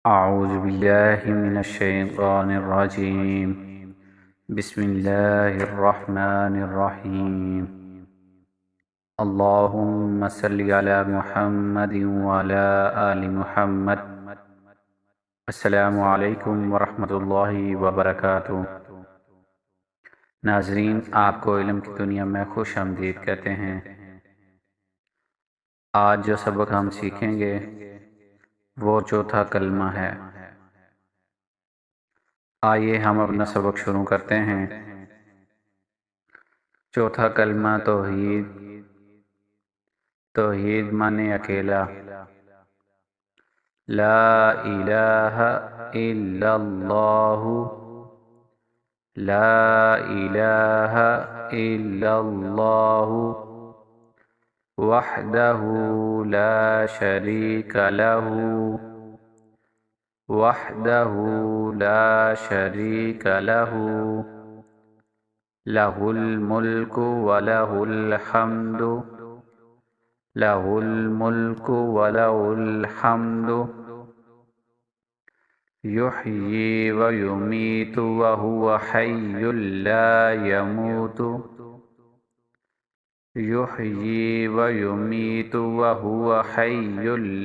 اعوذ باللہ من الشیطان الرجیم بسم اللہ الرحمن الرحیم اللہم صلی علی محمد وعلی آل محمد۔ السلام علیکم ورحمۃ اللہ وبرکاتہ۔ ناظرین، آپ کو علم کی دنیا میں خوش آمدید کہتے ہیں۔ آج جو سبق ہم سیکھیں گے وہ چوتھا کلمہ ہے۔ آئیے ہم اپنا سبق شروع کرتے ہیں۔ چوتھا کلمہ توحید۔ توحید معنی اکیلا، لا الہ الا اللہ، لا الہ الا اللہ وحدہ لا شریک لہ، وحدہ لا شریک لہ، لہ الملک ولہ الحمد، لہ الملک ولہ الحمد، یحیی ویمیت وہو حی لا یموت، یحیی ویمیت وہو حی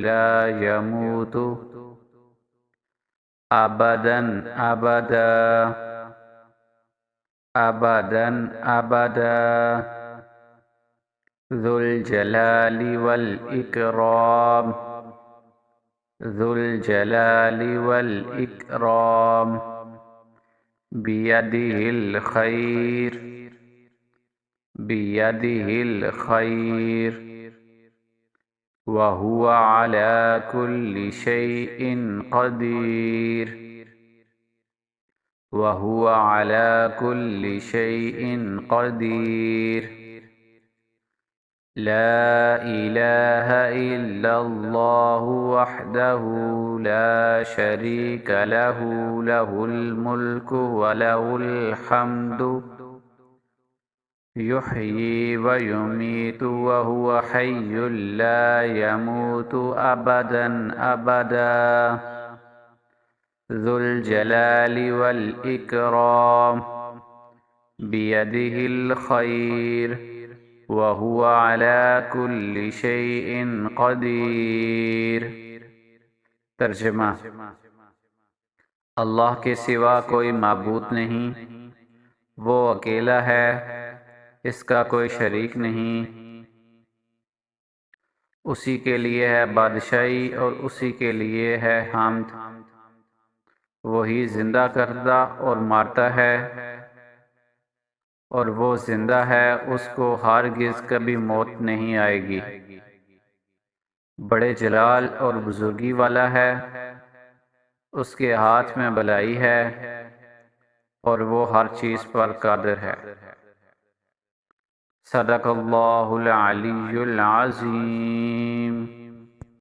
لا یموت، ابدا ابدا، ابدا ابدا، ذو الجلال والاکرام، ذو الجلال والاکرام، بیدہ الخیر، بیدہ الخیر، وہو علی کل شیء قدیر، وہو علی کل شیء قدیر، لا الہ الا اللہ وحدہ لا شریک لہ، لہ الملک ولہ الحمد، یحیی ویمیت وہو حی لا یموت، ابدا ابدا، ذو الجلال والاکرام، بیدہ الخیر، وہو علی کل شیء قدیر۔ ترجمہ: اللہ کے سوا کوئی معبود نہیں، وہ اکیلا ہے، اس کا کوئی شریک نہیں، اسی کے لیے ہے بادشاہی اور اسی کے لیے ہے حمد، وہی زندہ کرتا اور مارتا ہے، اور وہ زندہ ہے، اس کو ہرگز کبھی موت نہیں آئے گی، بڑے جلال اور بزرگی والا ہے، اس کے ہاتھ میں بھلائی ہے اور وہ ہر چیز پر قادر ہے۔ صدق اللہ العلی العظیم۔